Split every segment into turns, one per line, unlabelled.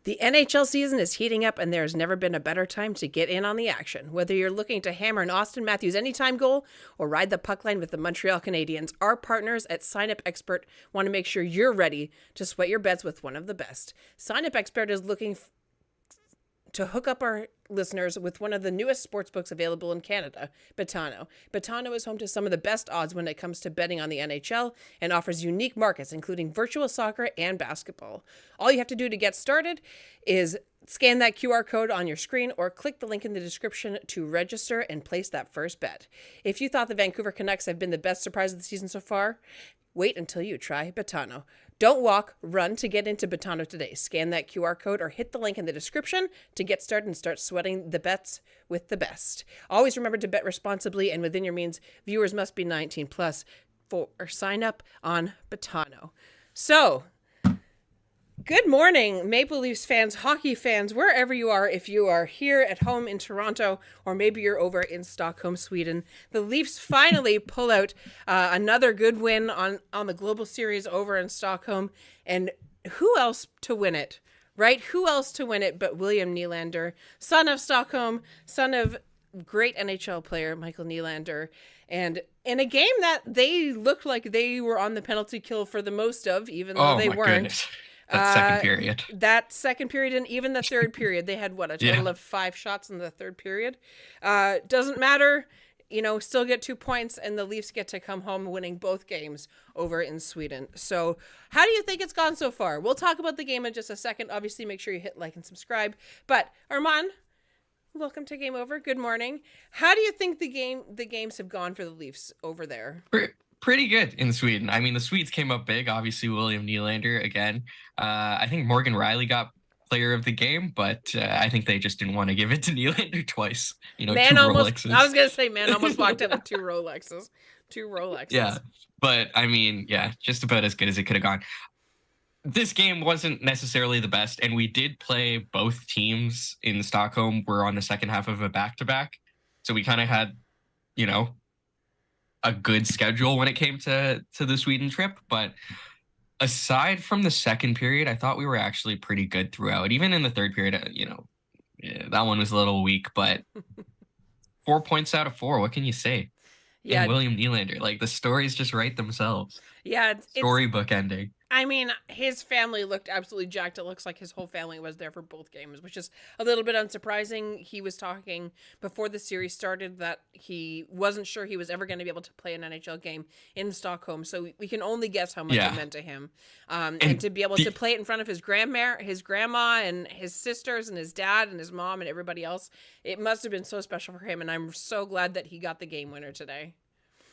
The NHL season is heating up, and there's never been a better time to get in on the action. Whether you're looking to hammer an Austin Matthews anytime goal or ride the puck line with the Montreal Canadiens, our partners at Sign Up Expert want to make sure you're ready to sweat your bets with one of the best. Sign Up Expert is looking to hook up our listeners with one of the newest sportsbooks available in Canada, Betano. Betano is home to some of the best odds when it comes to betting on the NHL and offers unique markets, including virtual soccer and basketball. All you have to do to get started is scan that QR code on your screen or click the link in the description to register and place that first bet. If you thought the Vancouver Canucks have been the best surprise of the season so far, wait until you try Betano. Don't walk, run to get into Betano today. Scan that QR code or hit the link in the description to get started and start sweating the bets with the best. Always remember to bet responsibly and within your means. Viewers must be 19 plus for sign up on Betano. So, good morning, Maple Leafs fans, hockey fans, wherever you are. If you are here at home in Toronto, or maybe you're over in Stockholm, Sweden, the Leafs finally pull out another good win on the Global Series over in Stockholm. And who else to win it, right? Who else to win it but William Nylander, son of Stockholm, son of great NHL player Michael Nylander. And in a game that they looked like they were on the penalty kill for the most of, even though they weren't.
Goodness. That second period.
That second period and even the third period. They had, a total of 5 shots in the third period. Doesn't matter. Still get 2 points, and the Leafs get to come home winning both games over in Sweden. So how do you think it's gone so far? We'll talk about the game in just a second. Obviously, make sure you hit like and subscribe. But Armaan, welcome to Game Over. Good morning. How do you think the games have gone for the Leafs over there?
Pretty good in Sweden. I mean, the Swedes came up big. Obviously, William Nylander again. I think Morgan Riley got player of the game, but I think they just didn't want to give it to Nylander twice.
Man almost, Rolexes. I was going to say, man almost walked in with 2 Rolexes. 2 Rolexes.
Yeah, but I mean, just about as good as it could have gone. This game wasn't necessarily the best, and we did play both teams in Stockholm. We're on the second half of a back-to-back. So we kind of had, a good schedule when it came to the Sweden trip. But aside from the second period, I thought we were actually pretty good throughout. Even in the third period, that one was a little weak, but 4 points out of 4. What can you say? Yeah. And William Nylander, the stories just write themselves.
Yeah.
Storybook ending.
I mean, his family looked absolutely jacked. It looks like his whole family was there for both games, which is a little bit unsurprising. He was talking before the series started that he wasn't sure he was ever going to be able to play an NHL game in Stockholm. So we can only guess how much it meant to him. And to be able to play it in front of his grandma and his sisters and his dad and his mom and everybody else, it must have been so special for him. And I'm so glad that he got the game winner today.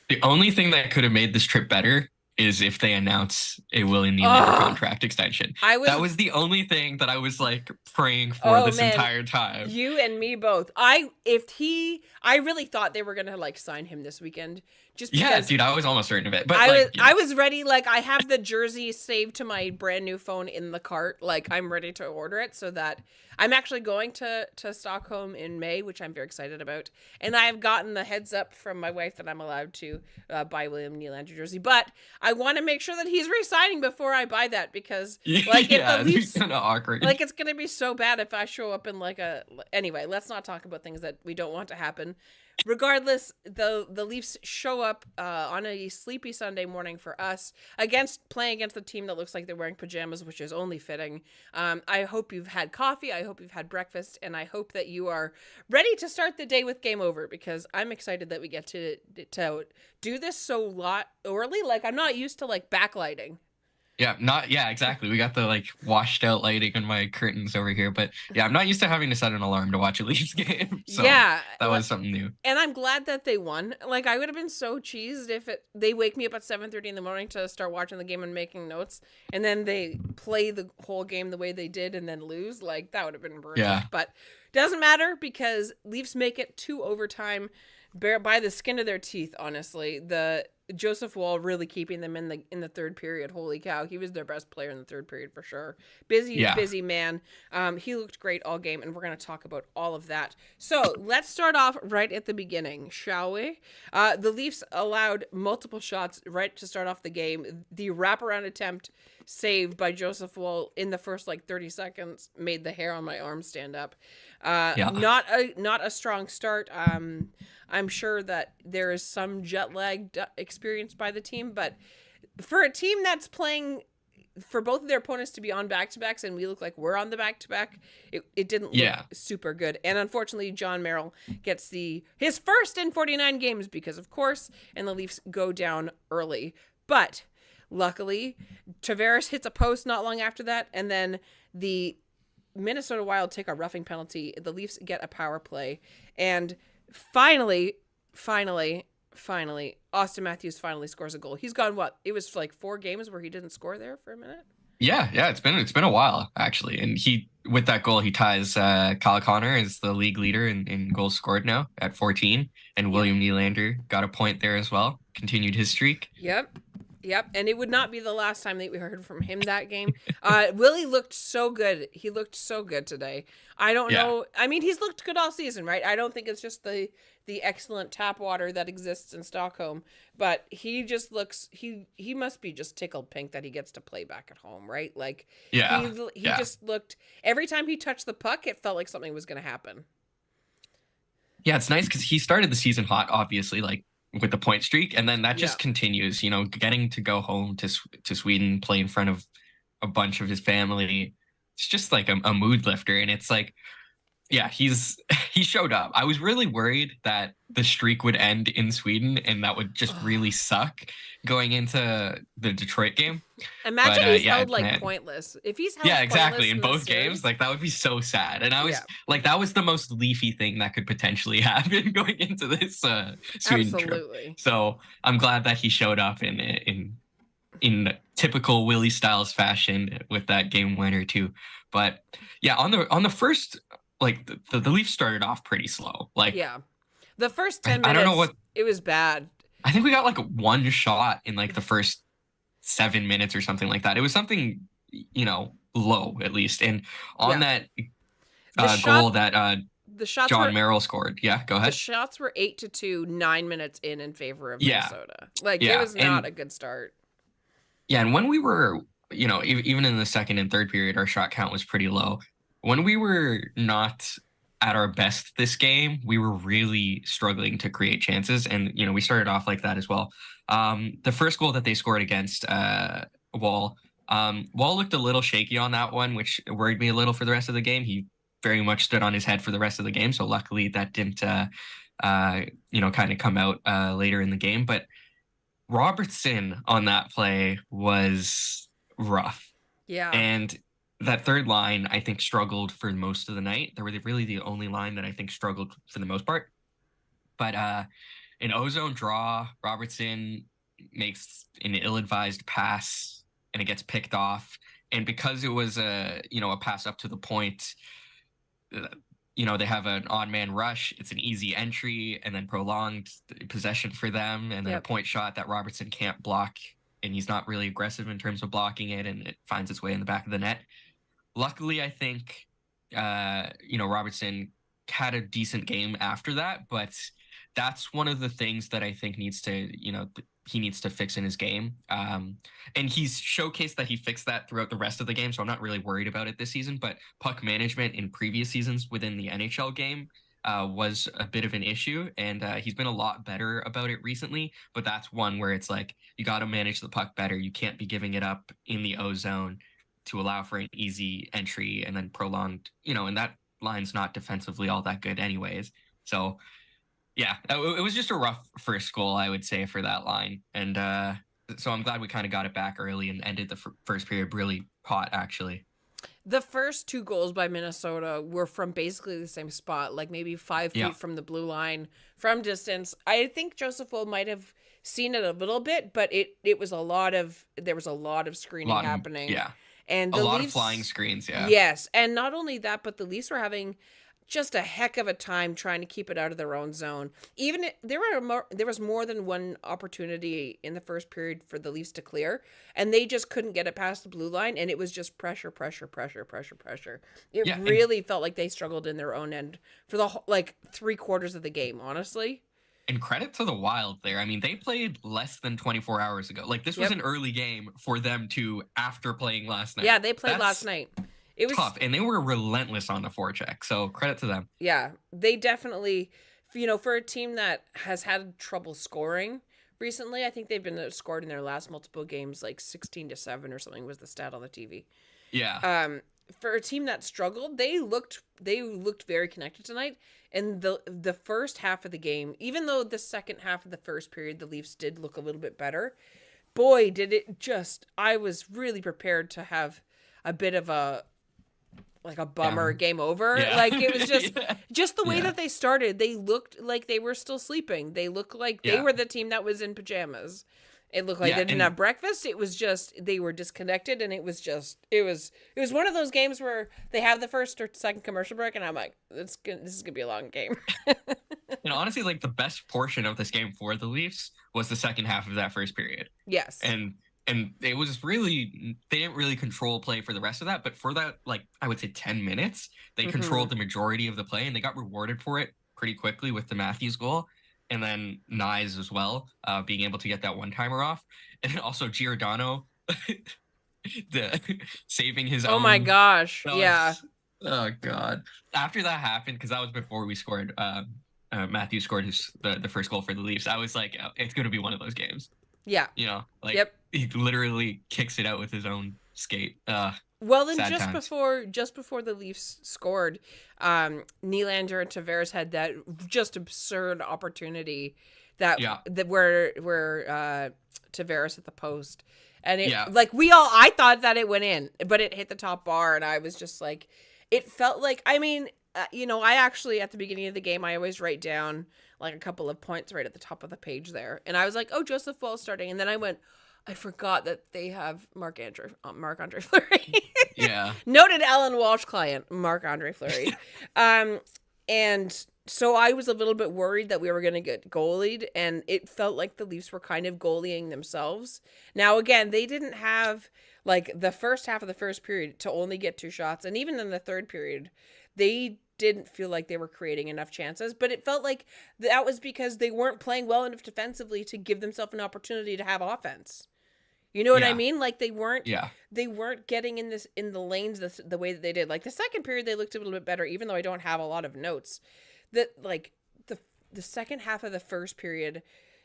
The only thing that could have made this trip better is if they announce a William Nylander contract extension. That was the only thing that I was praying for entire time.
You and me both. I really thought they were gonna sign him this weekend. Just because,
yeah, dude, I was almost certain of it. But
I was ready. I have the jersey saved to my brand new phone in the cart. I'm ready to order it so that I'm actually going to Stockholm in May, which I'm very excited about. And I have gotten the heads up from my wife that I'm allowed to buy William Nylander jersey. But I want to make sure that he's re-signing before I buy that because if the Leafs,
it's kind of awkward.
It's going to be so bad if I show up in anyway, let's not talk about things that we don't want to happen. Regardless, the Leafs show up on a sleepy Sunday morning for us playing against the team that looks like they're wearing pajamas, which is only fitting. I hope you've had coffee. I hope you've had breakfast, and I hope that you are ready to start the day with Game Over because I'm excited that we get to do this so early. I'm not used to backlighting.
Yeah, exactly. We got the washed out lighting on my curtains over here, but I'm not used to having to set an alarm to watch a Leafs game. So that was something new.
And I'm glad that they won. I would have been so cheesed if they wake me up at 7:30 in the morning to start watching the game and making notes, and then they play the whole game the way they did and then lose. That would have been brutal.
Yeah.
But doesn't matter because Leafs make it to overtime by the skin of their teeth, honestly. Joseph Woll really keeping them in the third period. Holy cow, he was their best player in the third period for sure. Busy man. He looked great all game, and we're going to talk about all of that. So let's start off right at the beginning, shall we? The Leafs allowed multiple shots right to start off the game. The wraparound attempt saved by Joseph Woll in the first 30 seconds made the hair on my arm stand up. Not a strong start. I'm sure that there is some jet lag experienced by the team, but for a team that's playing for both of their opponents to be on back-to-backs and we look like we're on the back-to-back, it didn't look super good. And unfortunately, John Merrill gets his first in 49 games because, of course, and the Leafs go down early. But luckily, Tavares hits a post not long after that, and then the Minnesota Wild take a roughing penalty. The Leafs get a power play, and Finally, Austin Matthews finally scores a goal. He's gone, it was 4 games where he didn't score there for a minute?
Yeah, it's been a while, actually. And with that goal, he ties Kyle Connor as the league leader in goals scored now at 14. And William Nylander got a point there as well, continued his streak.
Yep, and it would not be the last time that we heard from him that game. Willie looked so good. He looked so good today. I don't know. I mean, he's looked good all season, right? I don't think it's just the excellent tap water that exists in Stockholm, but he just looks, he must be just tickled pink that he gets to play back at home, right? He just looked, every time he touched the puck, it felt like something was going to happen.
Yeah, it's nice because he started the season hot, obviously, with the point streak, and then that just continues, getting to go home to Sweden, play in front of a bunch of his family. It's just a mood lifter. And it's he showed up. I was really worried that the streak would end in Sweden and that would just really suck going into the Detroit game.
Imagine he's held pointless. If he's held
exactly in both games, that would be so sad. And I was that was the most Leafy thing that could potentially happen going into this Sweden trip. So I'm glad that he showed up in typical Willie Styles fashion with that game winner too. But on the first, the Leafs started off pretty slow.
The first 10 minutes,
I don't know
it was bad.
I think we got one shot in the first 7 minutes or something like that. It was something, low at least. And on that goal that
the shots
John Merrill scored. Yeah, go ahead.
The shots were 8-2, 9 minutes in favor of Minnesota. It was not a good start.
Yeah, and when we were, even in the second and third period, our shot count was pretty low. When we were not at our best this game, we were really struggling to create chances. And, we started off like that as well. The first goal that they scored against Woll looked a little shaky on that one, which worried me a little for the rest of the game. He very much stood on his head for the rest of the game. So luckily that didn't, kind of come out later in the game. But Robertson on that play was rough. Yeah. And that third line, I think, struggled for most of the night. They were really the only line that I think struggled for the most part. But an ozone draw, Robertson makes an ill-advised pass, and it gets picked off. And because it was a pass up to the point, they have an odd-man rush. It's an easy entry and then prolonged possession for them, and then a point shot that Robertson can't block, and he's not really aggressive in terms of blocking it, and it finds its way in the back of the net. Luckily, I think, Robertson had a decent game after that, but that's one of the things that I think he needs to fix in his game. And he's showcased that he fixed that throughout the rest of the game, so I'm not really worried about it this season. But puck management in previous seasons within the NHL game was a bit of an issue, and he's been a lot better about it recently. But that's one where it's you got to manage the puck better. You can't be giving it up in the O zone to allow for an easy entry and then prolonged, and that line's not defensively all that good anyways. So yeah, it was just a rough first goal, I would say, for that line. And so I'm glad we kind of got it back early and ended the first period really hot, actually.
The first 2 goals by Minnesota were from basically the same spot, maybe 5 feet from the blue line from distance. I think Joseph Woll might have seen it a little bit, but there was a lot of screening happening.
Yeah.
And
a lot of flying screens, yeah.
Yes, and not only that, but the Leafs were having just a heck of a time trying to keep it out of their own zone. There was more than one opportunity in the first period for the Leafs to clear, and they just couldn't get it past the blue line, and it was just pressure. It really felt like they struggled in their own end for the like 3/4 of the game, honestly.
And credit to the Wild there. I mean, they played less than 24 hours ago. Like, this was an early game for them to, after playing last night.
Yeah, they played last night. It was
tough, and they were relentless on the forecheck. So credit to them.
Yeah, they definitely, for a team that has had trouble scoring recently, I think they've been scored in their last multiple games like 16-7 or something was the stat on the TV.
Yeah.
For a team that struggled, they looked very connected tonight. And the first half of the game, even though the second half of the first period, the Leafs did look a little bit better, boy, did it just, I was really prepared to have a bit of a bummer game over.
Yeah.
Like, it was just the way that they started. They looked like they were still sleeping. They looked like they were the team that was in pajamas. It looked like they didn't have breakfast. It was just, they were disconnected, and it was one of those games where they have the first or second commercial break, and I'm like, this is gonna be a long game.
And honestly, like, the best portion of this game for the Leafs was the second half of that first period.
Yes.
And it was really, they didn't really control play for the rest of that, but for that, like, I would say 10 minutes, they controlled the majority of the play, and they got rewarded for it pretty quickly with the Matthews goal. And then Knies as well, being able to get that one-timer off. And then also Giordano saving his own.
Oh my gosh, yeah.
Oh, God. After that happened, because that was before we scored, Matthews scored the first goal for the Leafs, I was like, it's going to be one of those games.
Yeah.
He literally kicks it out with his own skate.
Well, then just before the Leafs scored, Nylander and Tavares had that just absurd opportunity that where Tavares at the post, and I thought that it went in, but it hit the top bar, and I was just like, it felt like, I mean, I actually at the beginning of the game I always write down like a couple of points right at the top of the page there, and I was like, oh, Joseph Woll starting, and then I went, I forgot that they have Marc-Andre Fleury.
Yeah.
Noted Alan Walsh client, Marc-Andre Fleury. And so I was a little bit worried that we were going to get goalied, and it felt like the Leafs were kind of goalieing themselves. Now, again, they didn't have, like, the first half of the first period to only get 2 shots, and even in the third period, they didn't feel like they were creating enough chances, but it felt like that was because they weren't playing well enough defensively to give themselves an opportunity to have offense. You know what I mean? Like, they weren't getting in the lanes the way that they did. Like, the second period, they looked a little bit better, even though I don't have a lot of notes. That, like, the second half of the first period,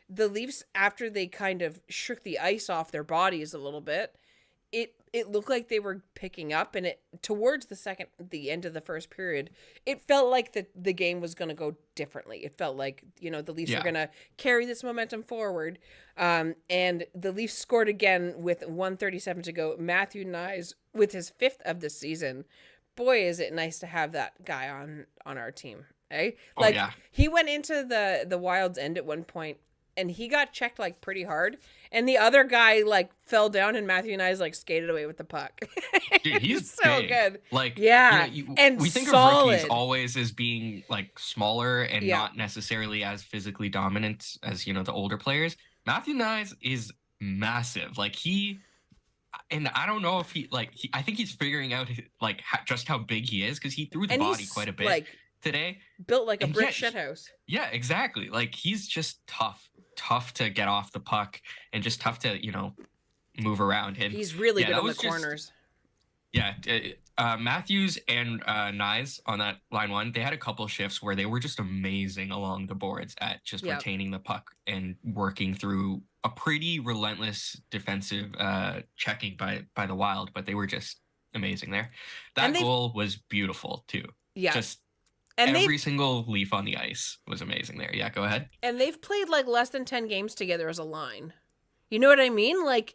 the Leafs, after they kind of shook the ice off their bodies a little bit, it looked like they were picking up, and towards the end of the first period, it felt like the game was going to go differently. It felt like, the Leafs were going to carry this momentum forward. And the Leafs scored again with 1:37 to go. Matthew Knies with his 5th of the season. Boy, is it nice to have that guy on our team. Eh? Like, he went into the Wild's end at one point, and he got checked like pretty hard, and the other guy like fell down, and Matthew Knies like skated away with the puck.
Dude, he's
so
big.
good.
Like,
and
we think
solid.
of rookies always as being like smaller and not necessarily as physically dominant as the older players. Matthew Knies is massive. Like, and I don't know if I think he's figuring out like just how big he is, because he threw the body quite a bit. Like, today,
built like a brick shithouse.
Yeah, exactly. Like, he's just tough to get off the puck, and just tough to move around. And
he's really good on the corners.
Matthews and Knies on that line one, they had a couple shifts where they were just amazing along the boards at just retaining the puck and working through a pretty relentless defensive checking by the Wild, but they were just amazing there. That goal was beautiful too. Yeah. And every single Leaf on the ice was amazing there. Yeah, go ahead.
And they've played like less than 10 games together as a line. You know what I mean? Like,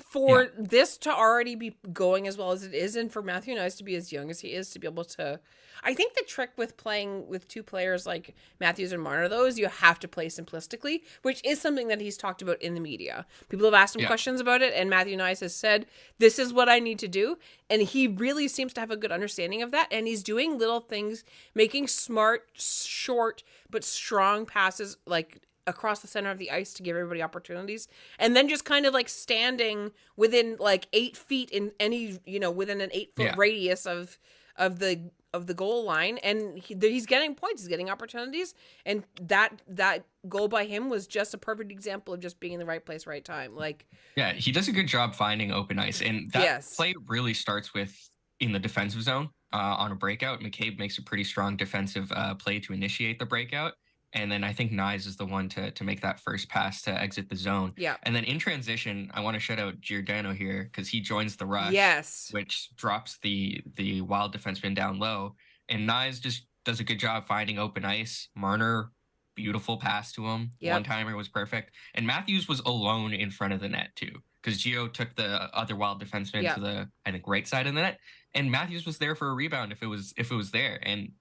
for this to already be going as well as it is, and for Matthew Knies to be as young as he is, to be able to, I think the trick with playing with two players like Matthews and Marner, though, is you have to play simplistically, which is something that he's talked about in the media. People have asked him questions about it, and Matthew Knies has said, this is what I need to do, and he really seems to have a good understanding of that, and he's doing little things, making smart, short, but strong passes, like, across the center of the ice to give everybody opportunities, and then just kind of like standing within like 8 feet in any, within an 8-foot radius of the goal line, and he's getting points, he's getting opportunities, and that goal by him was just a perfect example of just being in the right place, right time. Like,
yeah, he does a good job finding open ice, and that play really starts with in the defensive zone on a breakout. McCabe makes a pretty strong defensive play to initiate the breakout. And then I think Knies is the one to make that first pass to exit the zone.
Yeah.
And then in transition, I want to shout out Giordano here because he joins the rush.
Yes.
Which drops the Wild defenseman down low. And Knies just does a good job finding open ice. Marner, beautiful pass to him. Yep. One-timer was perfect. And Matthews was alone in front of the net too, because Gio took the other Wild defenseman to the, I think, right side of the net. And Matthews was there for a rebound if it was there. And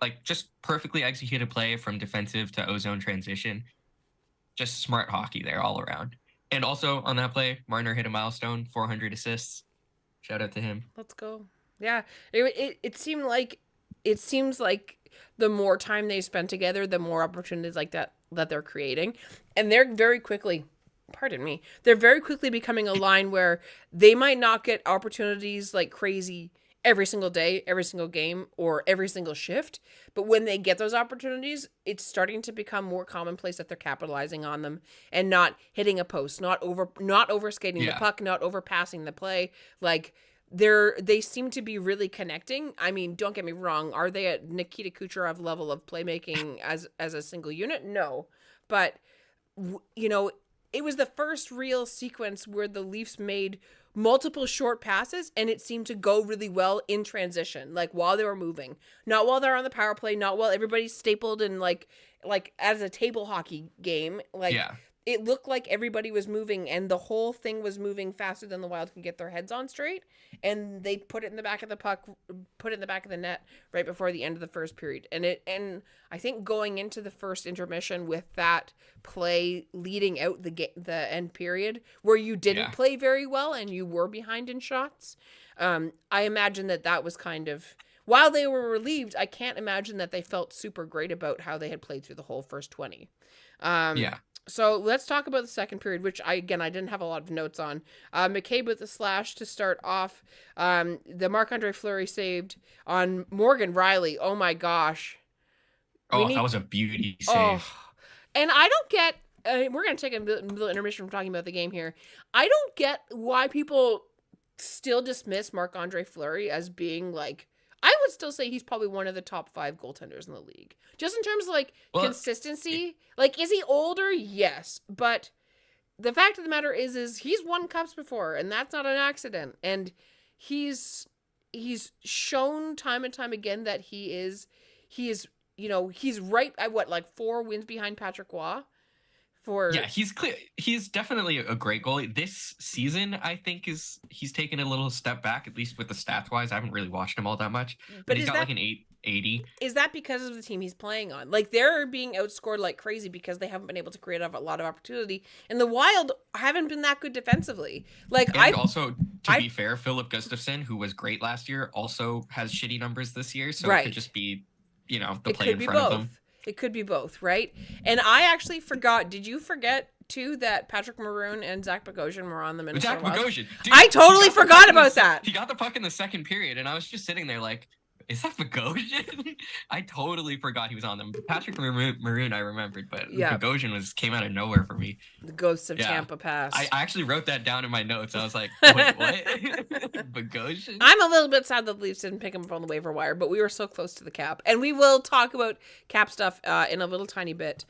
like, just perfectly executed play from defensive to ozone transition. Just smart hockey there all around. And also on that play, Marner hit a milestone, 400 assists. Shout out to him.
Let's go. Yeah, it seemed like, it seems like the more time they spend together, the more opportunities like that they're creating. And they're very quickly, they're very quickly becoming a line where they might not get opportunities like crazy every single day, every single game, or every single shift. But when they get those opportunities, it's starting to become more commonplace that they're capitalizing on them and not hitting a post, not overskating the puck, not overpassing the play. Like, they seem to be really connecting. I mean, don't get me wrong. Are they at Nikita Kucherov level of playmaking as a single unit? No. But, it was the first real sequence where the Leafs made multiple short passes, and it seemed to go really well in transition, like while they were moving, not while they're on the power play, not while everybody's stapled in like as a table hockey game. Like, it looked like everybody was moving, and the whole thing was moving faster than the Wild could get their heads on straight, and they put it in the back of the puck, put it in the back of the net right before the end of the first period. And I think going into the first intermission with that play leading out the end period where you didn't play very well and you were behind in shots, I imagine that was kind of, while they were relieved, I can't imagine that they felt super great about how they had played through the whole first 20. So let's talk about the second period, which I didn't have a lot of notes on. McCabe with the slash to start off. The Marc-Andre Fleury saved on Morgan Rielly. Oh my gosh.
That was a beauty save.
And I don't get, we're going to take a little intermission from talking about the game here. I don't get why people still dismiss Marc-Andre Fleury as being like, I would still say he's probably one of the top 5 goaltenders in the league. Just in terms of consistency. Like, is he older? Yes. But the fact of the matter is he's won cups before, and that's not an accident. And he's shown time and time again that he is he's right at 4 wins behind Patrick Waugh.
He's clear. He's definitely a great goalie. This season, I think, he's taken a little step back, at least with the stats wise. I haven't really watched him all that much, but he's got like an 880.
Is that because of the team he's playing on? Like, they're being outscored like crazy because they haven't been able to create a lot of opportunity, and the Wild haven't been that good defensively.
To be fair, Philip Gustafsson, who was great last year, also has shitty numbers this year, so it could just be, the play in front of them.
It could be both, right? And I actually forgot. Did you forget, too, that Patrick Maroon and Zach Bogosian were on the Minnesota Wild?
Bogosian. Dude,
I totally forgot about that.
He got the puck in the second period, and I was just sitting there like, is that Bogosian? I totally forgot he was on them. Patrick Maroon, I remembered, but Bogosian came out of nowhere for me.
The ghosts of Tampa Pass.
I actually wrote that down in my notes. I was like, wait, what? Bogosian?
I'm a little bit sad that the Leafs didn't pick him up on the waiver wire, but we were so close to the cap. And we will talk about cap stuff in a little tiny bit.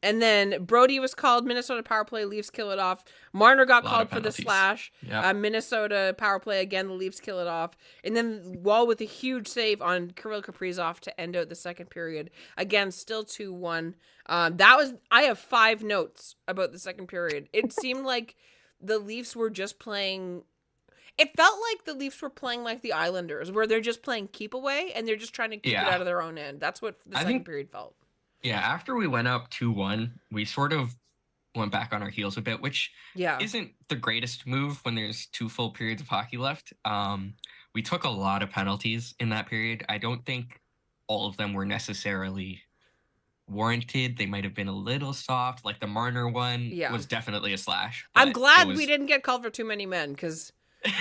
And then Brody was called, Minnesota power play, Leafs kill it off. Marner got called for the slash. Yep. Minnesota power play again, the Leafs kill it off. And then Wall with a huge save on Kirill Kaprizov to end out the second period. Again, still 2-1. I have 5 notes about the second period. It seemed like the Leafs were just playing. It felt like the Leafs were playing like the Islanders, where they're just playing keep away and they're just trying to keep it out of their own end. That's what the second period felt.
Yeah, after we went up 2-1, we sort of went back on our heels a bit, which isn't the greatest move when there's 2 full periods of hockey left. We took a lot of penalties in that period. I don't think all of them were necessarily warranted. They might have been a little soft. Like the Marner one was definitely a slash.
I'm glad we didn't get called for too many men, because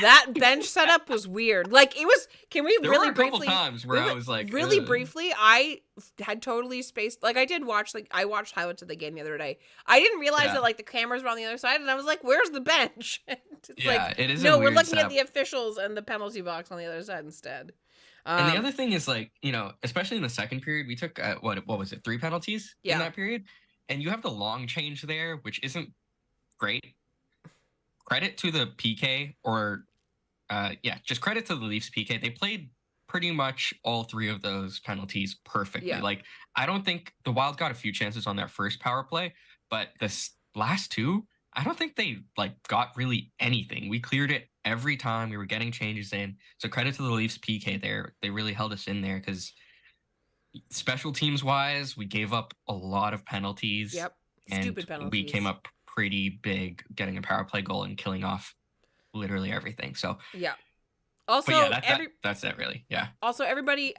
that bench setup was weird. Like, it was. Can we
there
really
were a
briefly?
couple times where I was like,
really briefly. I had totally spaced. Like, I did watch. Like, I watched highlights of the game the other day. I didn't realize that like the cameras were on the other side, and I was like, "Where's the bench?" It's like,
it is.
No, we're looking
setup.
at the officials and the penalty box on the other side instead.
And the other thing is, like, you know, especially in the second period, we took what was it, 3 penalties in that period, and you have the long change there, which isn't great. Credit to the PK, or just credit to the Leafs PK. They played pretty much all 3 of those penalties perfectly.
Yeah.
Like, I don't think the Wild got a few chances on their first power play, but the last 2, I don't think they like got really anything. We cleared it every time. We were getting changes in. So credit to the Leafs PK there. They really held us in there, because special teams wise, we gave up a lot of penalties.
Yep. Stupid penalties.
We came up pretty big getting a power play goal and killing off literally everything. So
Also,
that's it, really. Yeah.
Also, everybody,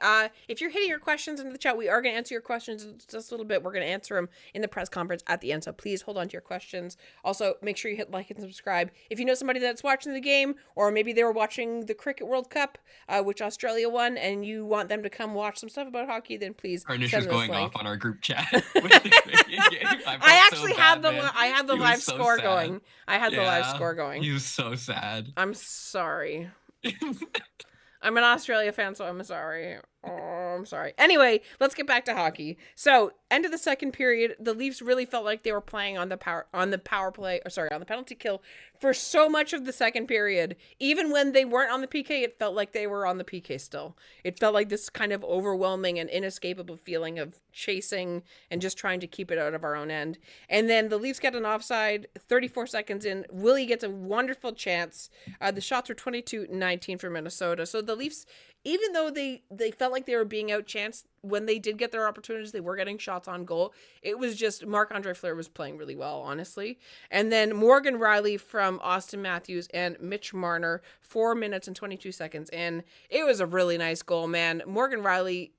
if you're hitting your questions into the chat, we are going to answer your questions in just a little bit. We're going to answer them in the press conference at the end, so please hold on to your questions. Also, make sure you hit like and subscribe. If you know somebody that's watching the game, or maybe they were watching the Cricket World Cup, which Australia won, and you want them to come watch some stuff about hockey, then please
our niche
send
is
them
going
this link.
off on our group chat. With the cricket game.
I actually had the
He
live
was so
score
sad.
going. I had the live score going.
He was so sad.
I'm sorry. I'm an Australia fan, so I'm sorry. Oh, I'm sorry. Anyway, let's get back to hockey. So, end of the second period, the Leafs really felt like they were playing on the penalty kill for so much of the second period. Even when they weren't on the PK, it felt like they were on the PK still. It felt like this kind of overwhelming and inescapable feeling of chasing and just trying to keep it out of our own end. And then the Leafs get an offside, 34 seconds in. Willie gets a wonderful chance. The shots were 22-19 for Minnesota. So the Leafs, even though they felt like they were being outchanced, when they did get their opportunities, they were getting shots on goal. It was just Marc-Andre Fleury was playing really well, honestly. And then Morgan Rielly from Austin Matthews and Mitch Marner, 4 minutes and 22 seconds in. It was a really nice goal, man. Morgan Rielly,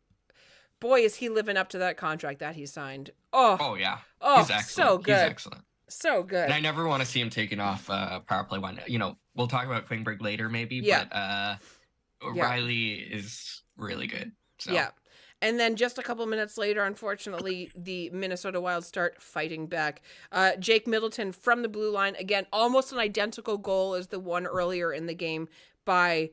boy, is he living up to that contract that he signed. Oh yeah. Oh, he's excellent. So good. He's excellent. So good.
And I never want to see him taken off power play one. You know, we'll talk about Klingberg later maybe, but Rielly is really good. So.
Yeah. And then just a couple minutes later, unfortunately, the Minnesota Wild start fighting back. Jake Middleton from the blue line, again, almost an identical goal as the one earlier in the game by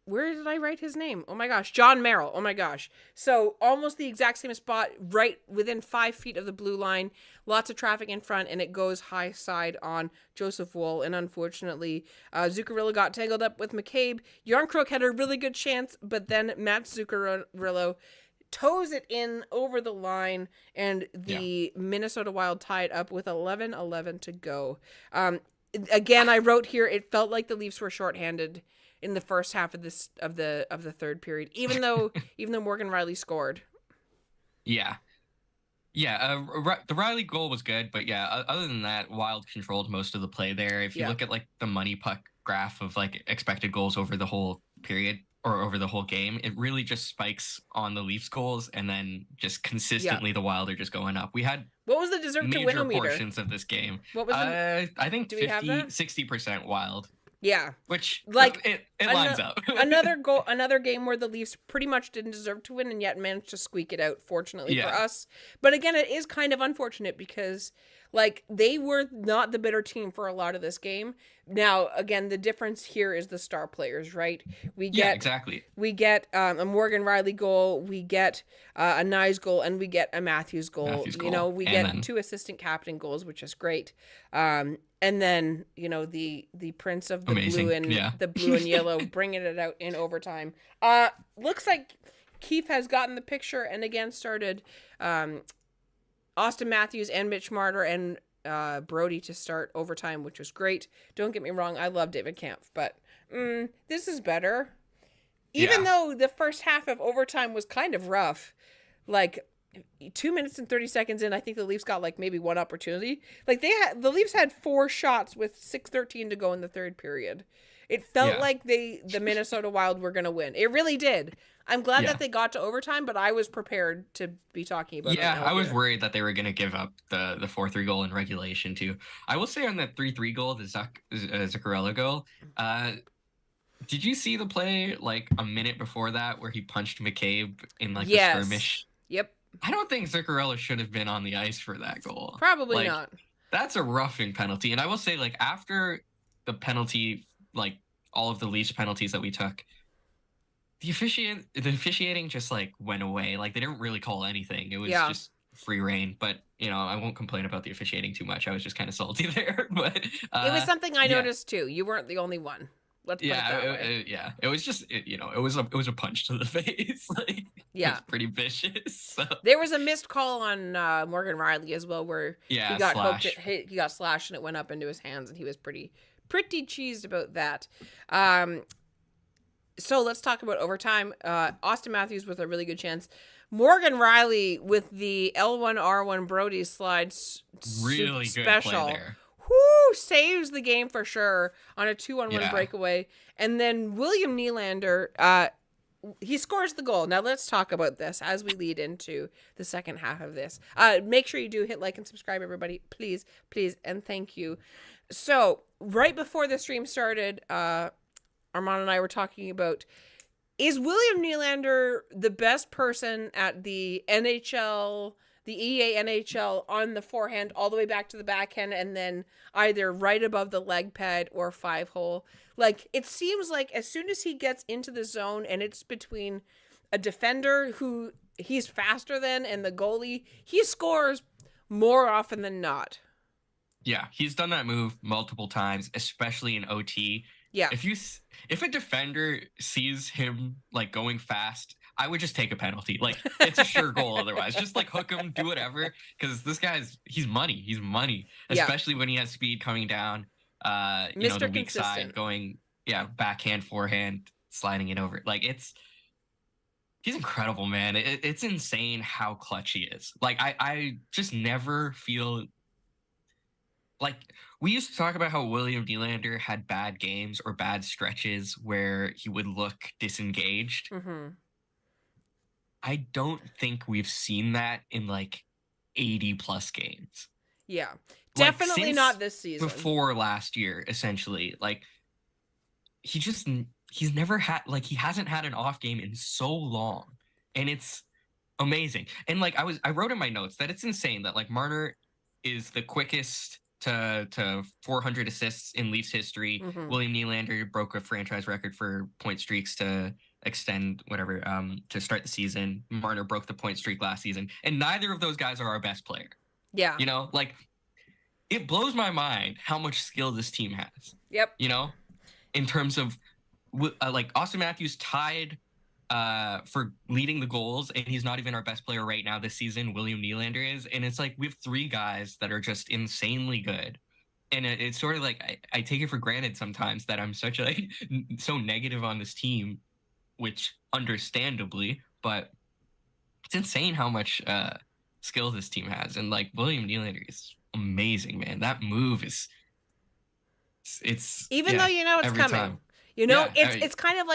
where did I write his name? Oh my gosh, John Merrill. Oh my gosh. So almost the exact same spot, right within 5 feet of the blue line. Lots of traffic in front, and it goes high side on Joseph Woll. And unfortunately, Zuccarello got tangled up with McCabe. Yarncrook had a really good chance, but then Matt Zuccarello toes it in over the line, and the Minnesota Wild tied up with 11:11 to go. Again, I wrote here, it felt like the Leafs were shorthanded in the first half of the third period, even though Morgan Rielly scored.
The Rielly goal was good, but other than that, Wild controlled most of the play there. If you look at like the money puck graph of like expected goals over the whole period or over the whole game, it really just spikes on the Leafs goals, and then just consistently the Wild are just going up. We had
what was the deserve to win
major portions of this game.
What was
I think 60% Wild.
Yeah.
Which, like, it lines up.
another game where the Leafs pretty much didn't deserve to win and yet managed to squeak it out, fortunately for us. But again, it is kind of unfortunate because, like, they were not the better team for a lot of this game. Now, again, the difference here is the star players, right? We get a Morgan Rielly goal, we get a Knies goal, and we get a Matthews goal. You know, we get 2 assistant captain goals, which is great. And then, you know, the prince of the blue and the blue and yellow bringing it out in overtime. Looks like Keefe has gotten the picture and again started Austin Matthews and Mitch Marner, and Brody to start overtime, which was great. Don't get me wrong, I love David Kampf, but this is better. Even though the first half of overtime was kind of rough, like 2 minutes and 30 seconds in, I think the Leafs got like maybe one opportunity. Like the Leafs had 4 shots with 6:13 to go in the third period. It felt like the Minnesota Wild were going to win. It really did. I'm glad that they got to overtime, but I was prepared to be talking about it.
Yeah, I was worried that they were going to give up the 4-3 goal in regulation too. I will say on that 3-3 goal, the Zuccarello goal, did you see the play like a minute before that where he punched McCabe in like the skirmish?
Yep.
I don't think Zuccarello should have been on the ice for that goal.
Probably not.
That's a roughing penalty. And I will say, like, after the penalty, like all of the Leafs penalties that we took, the officiating just like went away. Like they didn't really call anything. It was just free reign. But I won't complain about the officiating too much. I was just kind of salty there. But it
was something I noticed too. You weren't the only one. Let's put it that way.
It was just it was a punch to the face. Like it was pretty vicious. So.
There was a missed call on Morgan Rielly as well, where he got hooked. He got slashed and it went up into his hands, and he was pretty cheesed about that. So let's talk about overtime. Austin Matthews with a really good chance. Morgan Rielly with the L1R1 Brody slide
really
special.
Good play there.
Whoo, saves the game for sure on a 2-on-1 breakaway. And then William Nylander, he scores the goal. Now let's talk about this as we lead into the second half of this. Make sure you do hit like and subscribe, everybody. Please, and thank you. So right before the stream started, Armaan and I were talking about, is William Nylander the best person at the NHL, the EA NHL, on the forehand all the way back to the backhand and then either right above the leg pad or 5-hole? Like, it seems like as soon as he gets into the zone and it's between a defender who he's faster than and the goalie, he scores more often than not.
Yeah, he's done that move multiple times, especially in OT.
Yeah.
If a defender sees him like going fast, I would just take a penalty. Like it's a sure goal otherwise. Just like hook him, do whatever, because this he's money. He's money, especially when he has speed coming down.
Mr.
The weak
Consistent.
side going, backhand, forehand, sliding it over. Like he's incredible, man. It's insane how clutch he is. Like I just never feel. Like, we used to talk about how William Nylander had bad games or bad stretches where he would look disengaged.
Mm-hmm.
I don't think we've seen that in, like, 80-plus games.
Yeah. Definitely not this season.
Before last year, essentially. Like, he's never had, like, he hasn't had an off game in so long. And it's amazing. And, like, I wrote in my notes that it's insane that, like, Marner is the quickest to 400 assists in Leafs history.
Mm-hmm.
William Nylander broke a franchise record for point streaks to extend to start the season. Marner broke the point streak last season, and neither of those guys are our best player.
Yeah.
Like it blows my mind how much skill this team has.
Yep.
In terms of like Austin Matthews tied for leading the goals, and he's not even our best player right now this season. William Nylander is, and it's like we have 3 guys that are just insanely good, and it's sort of like I take it for granted sometimes that I'm so negative on this team, which understandably, but it's insane how much skill this team has, and like William Nylander is amazing, man. That move is it's
even though it's coming.
Time.
It's kind of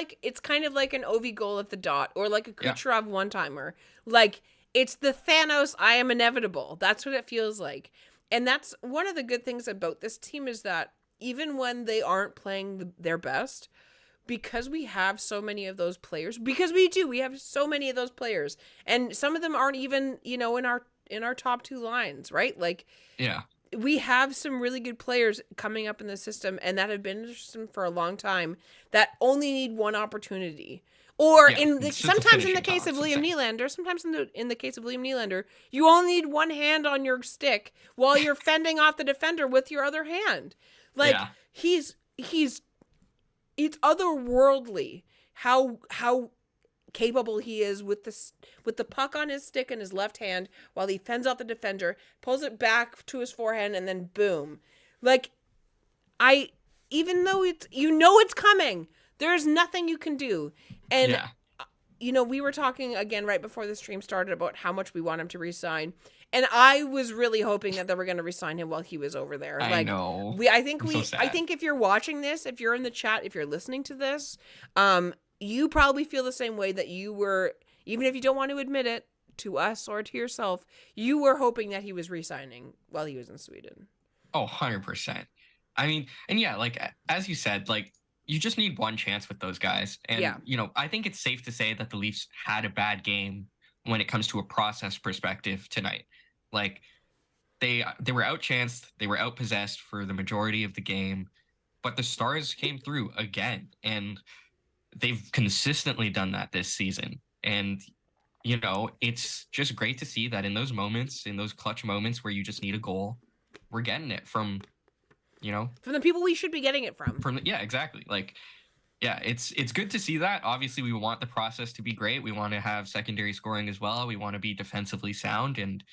like an Ovi goal at the dot, or like a Kucherov one-timer. Like, it's the Thanos, I am inevitable. That's what it feels like. And that's one of the good things about this team, is that even when they aren't playing their best, because we have so many of those players, we have so many of those players, and some of them aren't even, in our top 2 lines, right? Like, we have some really good players coming up in the system, and that have been in the system for a long time, that only need one opportunity. Or sometimes in the case of William Nylander, you only need one hand on your stick while you're fending off the defender with your other hand. Like it's otherworldly how capable he is with the puck on his stick in his left hand while he fends off the defender, pulls it back to his forehand, and then boom. Like, even though it's coming, there's nothing you can do. And we were talking again right before the stream started about how much we want him to resign. And I was really hoping that they were going to resign him while he was over there.
I know.
I think if you're watching this, if you're in the chat, if you're listening to this, you probably feel the same way that you were, even if you don't want to admit it to us or to yourself, you were hoping that he was resigning while he was in Sweden.
Oh, 100%. I mean, and yeah, like, as you said, like, you just need one chance with those guys. And, I think it's safe to say that the Leafs had a bad game when it comes to a process perspective tonight. Like, they were outchanced, they were outpossessed for the majority of the game, but the Stars came through again, and they've consistently done that this season. And, it's just great to see that in those moments, in those clutch moments where you just need a goal, we're getting it from
the people we should be getting it from.
Yeah, exactly. Like, yeah, it's good to see that. Obviously, we want the process to be great. We want to have secondary scoring as well. We want to be defensively sound, and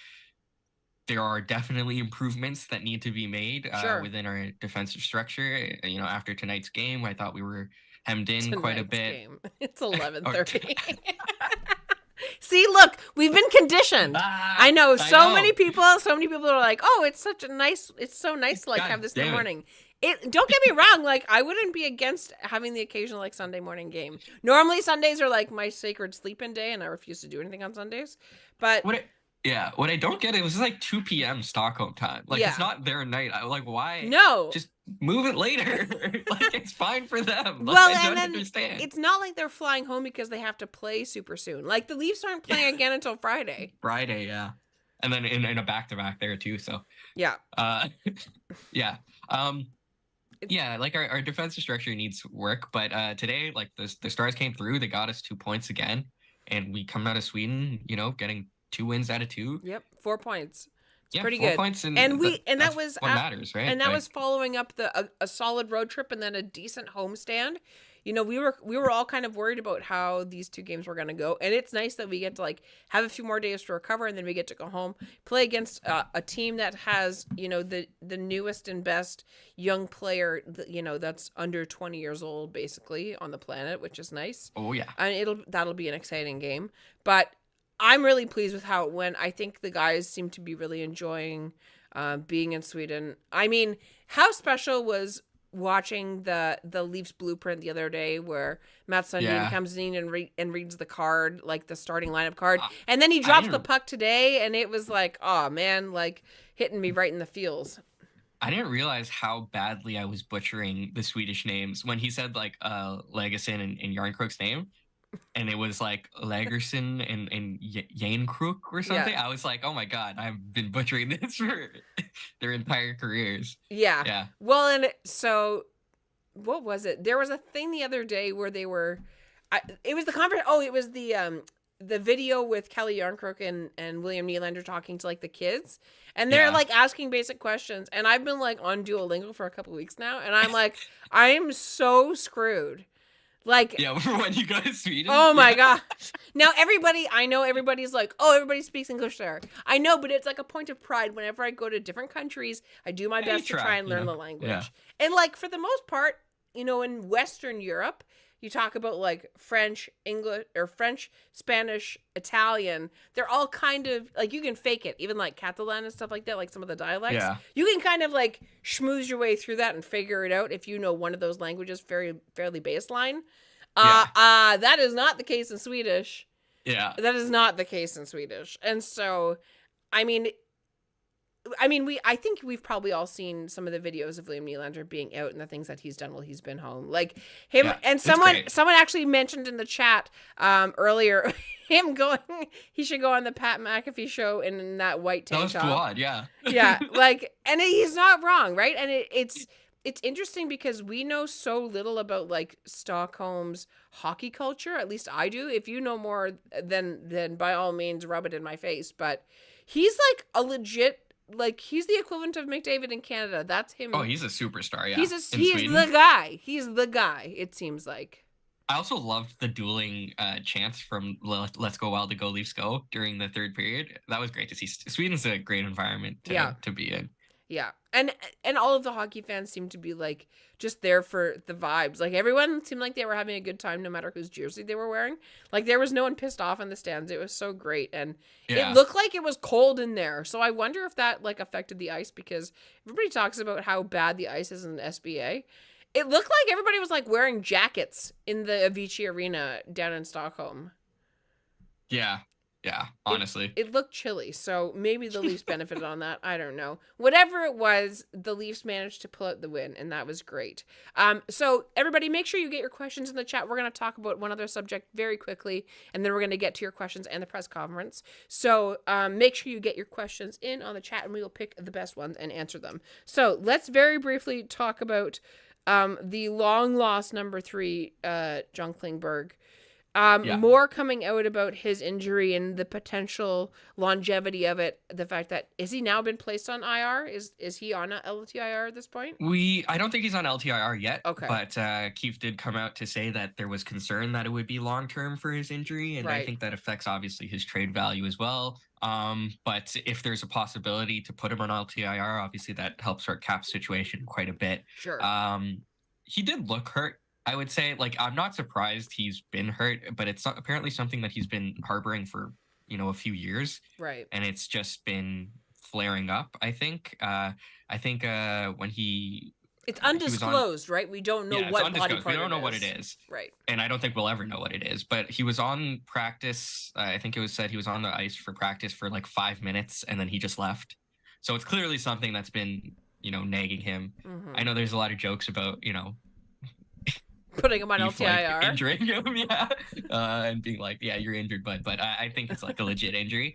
there are definitely improvements that need to be made within our defensive structure. After tonight's game, I thought we were hemmed in quite a bit. Game.
It's 11:30. See, look, we've been conditioned. I know so many people are like, "Oh, it's so nice to like have this in the morning." Don't get me wrong, like, I wouldn't be against having the occasional like Sunday morning game. Normally Sundays are like my sacred sleep-in day, and I refuse to do anything on Sundays. But
what I don't get, it was like 2 p.m. Stockholm time. Like, it's not their night. I'm like, why?
No.
Just move it later. Like, it's fine for them. Like,
well,
I don't
and then
understand.
It's not like they're flying home because they have to play super soon. Like, the Leafs aren't playing again until Friday.
Friday, yeah. And then in a back-to-back there, too, so.
Yeah.
Yeah. Like, our defensive structure needs work, but today, like, the Stars came through. They got us 2 points again, and we come out of Sweden, getting 2 wins out of 2.
Yep, 4 points. It's pretty
4
good.
Points,
and that was
what matters, right?
And that was following up a solid road trip and then a decent homestand. We were all kind of worried about how these 2 games were going to go, and it's nice that we get to like have a few more days to recover, and then we get to go home, play against a team that has the newest and best young player that's under 20 years old basically on the planet, which is nice.
Oh yeah,
and that'll be an exciting game, but I'm really pleased with how it went. I think the guys seem to be really enjoying being in Sweden. I mean, how special was watching the Leafs blueprint the other day where Mats Sundin comes in and reads the card, like the starting lineup card, and then he drops the puck today, and it was like, oh man, like hitting me right in the feels.
I didn't realize how badly I was butchering the Swedish names when he said like Legason and Yarnkrok's name. And it was like Lagerson and Järnkrok or something. Yeah. I was like, oh my God, I've been butchering this for their entire careers.
Yeah.
Yeah.
Well, and so what was it? There was a thing the other day where they were, it was the conference. Oh, it was the video with Kelly Järnkrok and William Nylander talking to like the kids. And they're like asking basic questions. And I've been like on Duolingo for a couple of weeks now. And I'm like, I am so screwed. Like,
yeah, when you go to Sweden.
Oh my gosh. Now I know everybody's like, oh, everybody speaks English there. I know, but it's like a point of pride. Whenever I go to different countries, I do my best to try and learn the language. Yeah. And like, for the most part, in Western Europe, you talk about like French, English, or French, Spanish, Italian. They're all kind of like, you can fake it. Even like Catalan and stuff like that, like some of the dialects. Yeah. You can kind of like schmooze your way through that and figure it out if you know one of those languages fairly baseline. That is not the case in Swedish.
Yeah.
That is not the case in Swedish. And so, I think we've probably all seen some of the videos of William Nylander being out and the things that he's done while he's been home. Like him, and someone actually mentioned in the chat earlier him going, he should go on the Pat McAfee show in that white tank top.
That was flawed, yeah.
Yeah, like, and he's not wrong, right? And it's interesting because we know so little about like Stockholm's hockey culture. At least I do. If you know more, then by all means rub it in my face. But he's like a legit. Like, he's the equivalent of McDavid in Canada. That's him.
Oh, he's a superstar, yeah.
He's the guy. He's the guy, it seems like.
I also loved the dueling chants from "Let's Go Wild to Go Leafs Go" during the third period. That was great to see. Sweden's a great environment
Yeah.
to be in.
Yeah. And all of the hockey fans seemed to be like just there for the vibes. Like everyone seemed like they were having a good time no matter whose jersey they were wearing. Like there was no one pissed off in the stands. It was so great. And it looked like it was cold in there. So I wonder if that like affected the ice, because everybody talks about how bad the ice is in the SBA. It looked like everybody was like wearing jackets in the Avicii Arena down in Stockholm.
Yeah. Yeah, honestly.
It looked chilly, so maybe the Leafs benefited on that. I don't know. Whatever it was, the Leafs managed to pull out the win, and that was great. So everybody, make sure you get your questions in the chat. We're going to talk about one other subject very quickly, and then we're going to get to your questions and the press conference. So make sure you get your questions in on the chat, and we will pick the best ones and answer them. So let's very briefly talk about the long-lost number 3, John Klingberg. More coming out about his injury and the potential longevity of it. The fact that, is he now been placed on IR? Is he on a LTIR at this point?
I don't think he's on LTIR yet.
Okay.
But Keefe did come out to say that there was concern that it would be long-term for his injury. And I think that affects obviously his trade value as well. But if there's a possibility to put him on LTIR, obviously that helps our cap situation quite a bit.
Sure.
He did look hurt. I would say, like, I'm not surprised he's been hurt, but it's apparently something that he's been harboring for, a few years.
Right.
And it's just been flaring up, I think. When he...
It's undisclosed, right? We don't know what body part
we don't know what it is.
Right.
And I don't think we'll ever know what it is. But he was on practice. I think it was said he was on the ice for practice for like 5 minutes, and then he just left. So it's clearly something that's been, nagging him.
Mm-hmm.
I know there's a lot of jokes about,
putting him on LTIR,
like, injuring him, and being like, "Yeah, you're injured, but I think it's like a legit injury."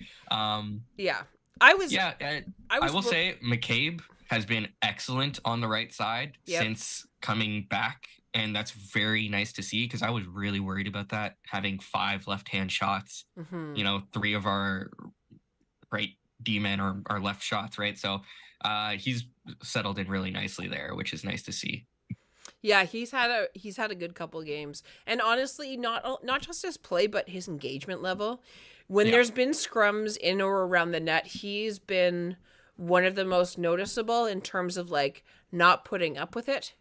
Yeah, I will
say McCabe has been excellent on the right side since coming back, and that's very nice to see, because I was really worried about that, having 5 left-hand shots.
Mm-hmm.
3 of our right D-men are left shots, right? So he's settled in really nicely there, which is nice to see.
Yeah, he's had a good couple of games, and honestly, not just his play, but his engagement level. When there's been scrums in or around the net, he's been one of the most noticeable in terms of like not putting up with it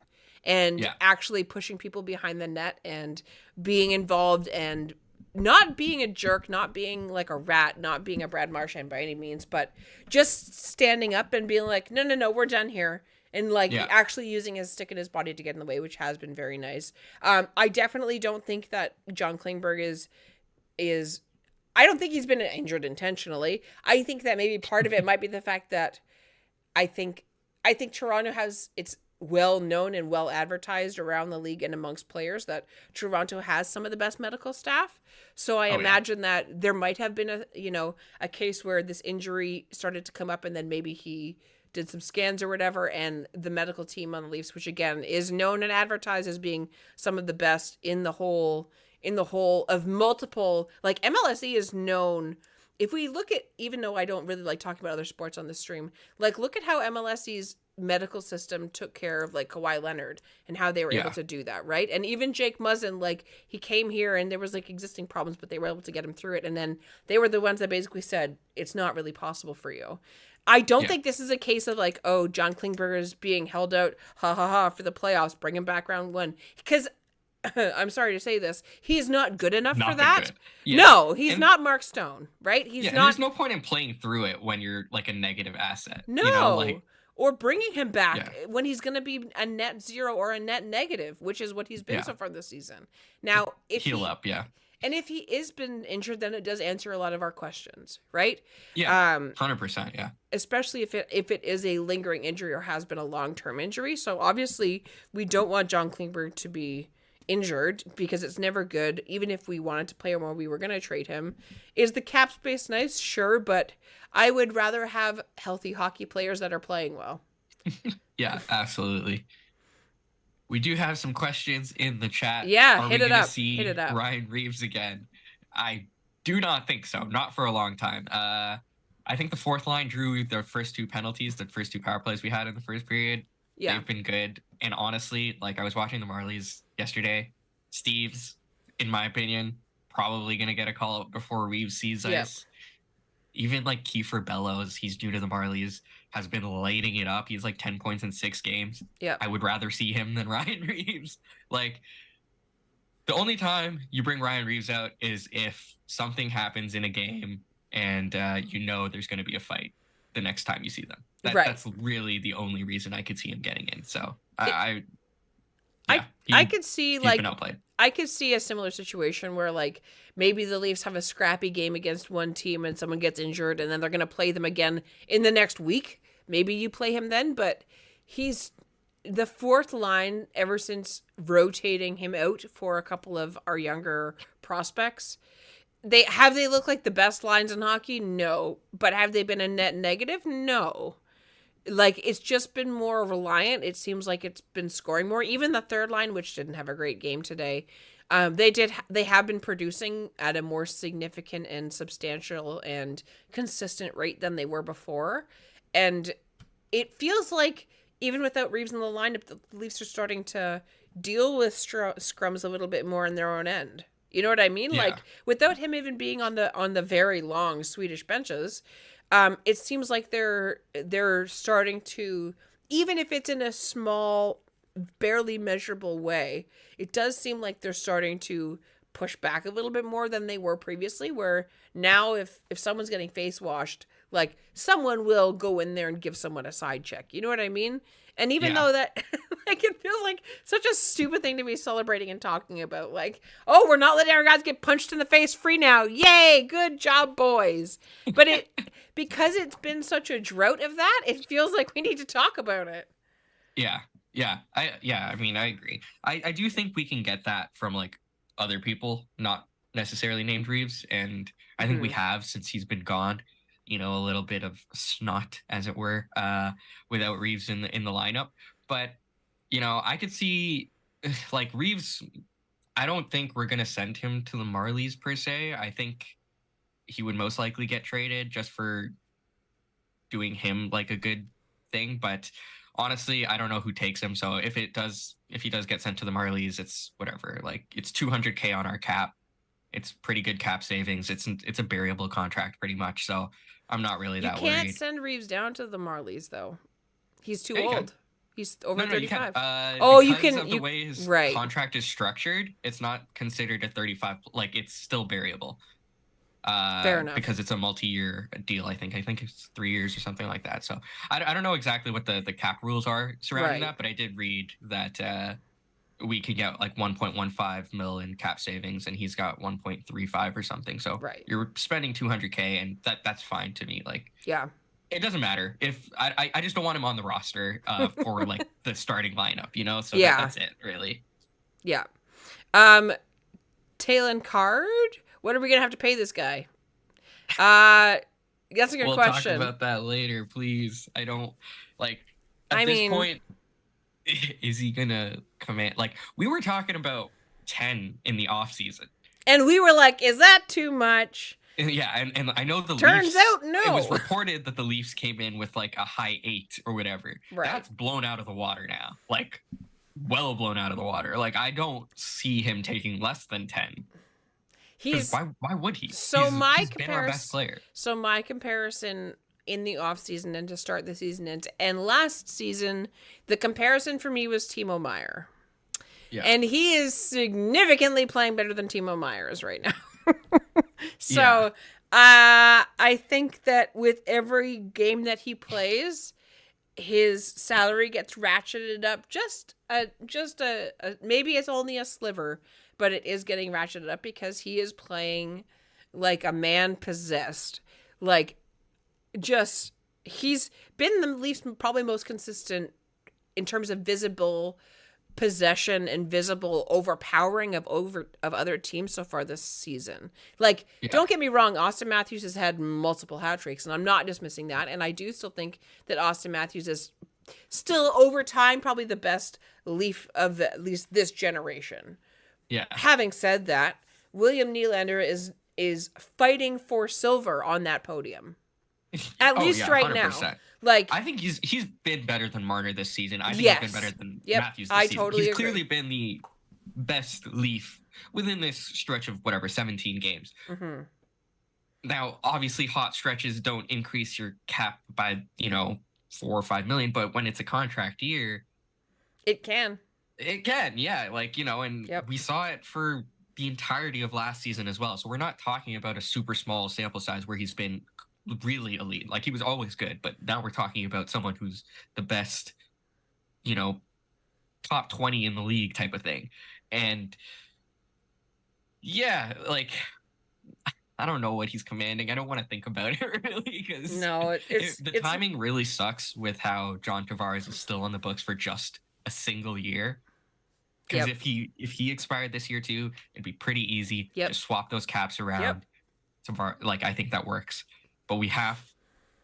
and actually pushing people behind the net and being involved and not being a jerk, not being like a rat, not being a Brad Marchand by any means, but just standing up and being like, no, we're done here. And like actually using his stick and his body to get in the way, which has been very nice. I definitely don't think that John Klingberg is. I don't think he's been injured intentionally. I think that maybe part of it might be the fact that I think Toronto has, it's well known and well advertised around the league and amongst players that Toronto has some of the best medical staff. So I imagine that there might have been a case where this injury started to come up, and then maybe he did some scans or whatever, and the medical team on the Leafs, which again is known and advertised as being some of the best in the whole of multiple, like MLSE is known. If we look at, even though I don't really like talking about other sports on this stream, like look at how MLSE's medical system took care of like Kawhi Leonard and how they were able to do that, right? And even Jake Muzzin, like he came here and there was like existing problems, but they were able to get him through it. And then they were the ones that basically said, it's not really possible for you. I don't think this is a case of like, oh, John Klingberg is being held out, for the playoffs, bring him back round 1. Because I'm sorry to say this, he's not good enough for that. Yeah. No, he's not Mark Stone, right? He's not.
There's no point in playing through it when you're like a negative asset.
No. Or bringing him back when he's going to be a net 0 or a net negative, which is what he's been so far this season. Now, if
heal up,
and if he is been injured, then it does answer a lot of our questions, right?
Yeah, 100%, yeah.
Especially if it is a lingering injury or has been a long-term injury. So obviously, we don't want John Klingberg to be injured because it's never good. Even if we wanted to play him or we were going to trade him, is the cap space nice? Sure, but I would rather have healthy hockey players that are playing well.
Yeah, absolutely. We do have some questions in the chat.
Yeah,
hit it up. Ryan Reeves again? I do not think so. Not for a long time. I think the fourth line drew the first 2 penalties, the first 2 power plays we had in the first period. Yeah. They've been good. And honestly, like I was watching the Marlies yesterday. Steve's in my opinion, probably going to get a call up before Reeves sees ice. Even like Kiefer Bellows, he's new to the Marlies, has been lighting it up. He's like 10 points in 6 games.
Yeah.
I would rather see him than Ryan Reeves. Like, the only time you bring Ryan Reeves out is if something happens in a game and there's going to be a fight the next time you see them. That's really the only reason I could see him getting in. So I
could see like I could see a similar situation where like maybe the Leafs have a scrappy game against one team and someone gets injured and then they're going to play them again in the next week. Maybe you play him then, but he's the fourth line ever since rotating him out for a couple of our younger prospects. They looked like the best lines in hockey? No. But have they been a net negative? No. Like, it's just been more reliant. It seems like it's been scoring more. Even the third line, which didn't have a great game today, they have been producing at a more significant and substantial and consistent rate than they were before. And it feels like even without Reeves in the lineup, the Leafs are starting to deal with scrums a little bit more on their own end. You know what I mean?
Yeah.
Like, without him even being on the very long Swedish benches, it seems like they're starting to, even if it's in a small, barely measurable way, it does seem like they're starting to push back a little bit more than they were previously, where now if someone's getting face washed, like, someone will go in there and give someone a side check. You know what I mean? And even though that, like, it feels like such a stupid thing to be celebrating and talking about. Like, oh, we're not letting our guys get punched in the face free now. Yay, good job, boys. But because it's been such a drought of that, it feels like we need to talk about it.
Yeah. I mean, I agree. I do think we can get that from, like, other people, not necessarily named Reeves. And I think we have, since he's been gone. A little bit of snot, as it were, without Reeves in the lineup. But, I could see, like, Reeves, I don't think we're going to send him to the Marlies, per se. I think he would most likely get traded just for doing him, like, a good thing. But honestly, I don't know who takes him. So if he does get sent to the Marlies, it's whatever. Like, it's $200K on our cap. It's pretty good cap savings. It's a variable contract pretty much. So I'm not really that worried.
You can't send Reeves down to the Marlies, though. He's too old. He's over 35. You can.
Because of the way his contract is structured, it's not considered a 35. Like, it's still variable.
Fair enough.
Because it's a multi-year deal, I think. I think it's 3 years or something like that. So I don't know exactly what the cap rules are surrounding that, but I did read that we could get like 1.15 mil in cap savings, and he's got 1.35 or something. So you're spending 200K, and that's fine to me. Like, it doesn't matter if I just don't want him on the roster for like the starting lineup, So that's it, really.
Yeah. Talon Card, what are we gonna have to pay this guy? That's a good question.
We'll talk about that later, please. I don't like at this point. Is he gonna command? Like, we were talking about 10 in the off season,
and we were like, "Is that too much?"
Yeah, and I know the
turns
Leafs,
out no.
It was reported that the Leafs came in with like a high 8 or whatever.
Right.
That's blown out of the water now. Like, well blown out of the water. Like, I don't see him taking less than 10. Why would he? He's been our best player.
So my comparison in the offseason and to start the season and last season, the comparison for me was Timo Meier. Yeah. And he is significantly playing better than Timo Meier is right now. So I think that with every game that he plays, his salary gets ratcheted up just maybe it's only a sliver, but it is getting ratcheted up because he is playing like a man possessed. Like, just, he's been the Leafs probably most consistent in terms of visible possession and visible overpowering of other teams so far this season. Like, don't get me wrong, Austin Matthews has had multiple hat tricks, and I'm not dismissing that. And I do still think that Austin Matthews is still, over time, probably the best Leaf of at least this generation.
Yeah.
Having said that, William Nylander is fighting for silver on that podium. At least right 100%. Now. Like,
I think he's been better than Marner this season. I think he's been better than Matthews this season.
Totally
he's
agree.
Clearly been the best Leaf within this stretch of whatever 17 games.
Mm-hmm.
Now, obviously, hot stretches don't increase your cap by 4 or 5 million, but when it's a contract year,
it can.
It can, yeah. And
Yep.
we saw it for the entirety of last season as well. So we're not talking about a super small sample size where he's been really elite. Like, he was always good, but now we're talking about someone who's the best, top 20 in the league type of thing. And yeah, I don't know what he's commanding. I don't want to think about it really, because the timing really sucks with how John Tavares is still on the books for just a single year. Because if he expired this year too, it'd be pretty easy. Just swap those caps around. I think that works. But we have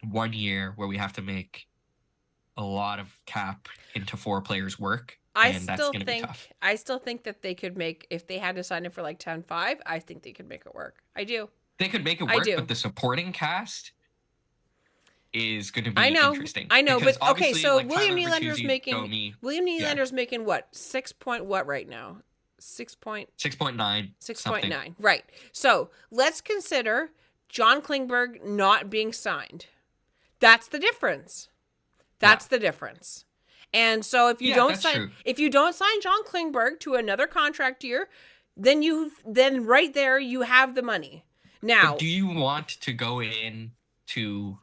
1 year where we have to make a lot of cap into 4 players work.
I still think that they could make, if they had to sign it for 10-5, I think they could make it work. I do.
They could make it work, but the supporting cast is going to be interesting.
I know, but okay, so William Nylander's making what? 6 point what right now? 6.9. 6.9. Right. So let's consider John Klingberg not being signed. That's the difference. The difference. And so if you don't sign John Klingberg to another contract year, then right there you have the money. Now,
but do you want to go into